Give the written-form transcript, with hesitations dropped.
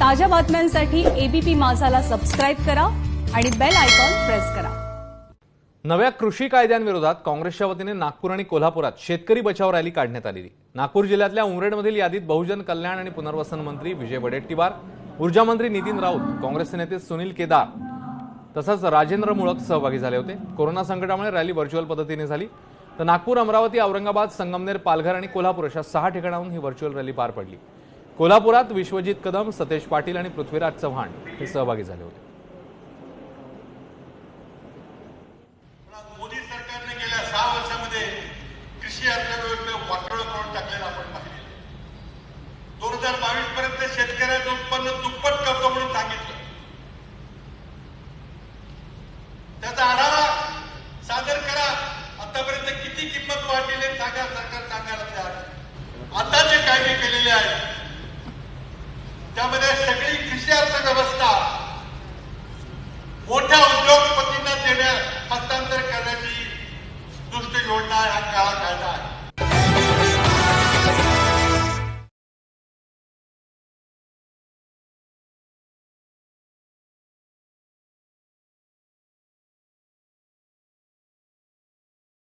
ताज्या बातम्यांसाठी ABP माझाला subscribe करा आणि बेल आयकॉन प्रेस करा। नव्या कृषी कायद्यांविरोधात काँग्रेसच्या वतीने नागपूर आणि कोल्हापुरात शेतकरी बचाव रॅली काढण्यात आली। नागपूर जिल्ह्यातल्या उमरेडमधील यादीत बहुजन कल्याण आणि पुनर्वसन मंत्री विजय वडेट्टीवार, ऊर्जा मंत्री नितीन राऊत, काँग्रेसचे नेते सुनील केदार तसंच राजेंद्र मुळक सहभागी झाले होते। कोरोना संकटामुळे रॅली व्हर्च्युअल पद्धतीने झाली, तर नागपूर, अमरावती, औरंगाबाद, संगमनेर, पालघर आणि कोल्हापूर अशा 6 ठिकाणाहून ही व्हर्च्युअल रॅली पार पडली। कोल्हापुरात विश्वजित कदम, सतेज पाटील आणि पृथ्वीराज चव्हाण हे सहभागी झाले होते। मोदी सरकारने गेल्या 6 वर्षांमध्ये कृषी अर्थव्यवस्थेवर वाटोळं करून टाकलेलं आपण पाहिले। 2022 पर्यंत शेतकऱ्याचं उत्पन्न दुप्पट करतो म्हणून सांगितलं। त्याचा आढावा सादर करा। आतापर्यंत किती किंमत वाढलेली आहे सांगा, सरकार सांगायला तयार आहे। आता जे कायदे केलेले आहेत त्यामध्ये सगळी कृषी अर्थव्यवस्था मोठ्या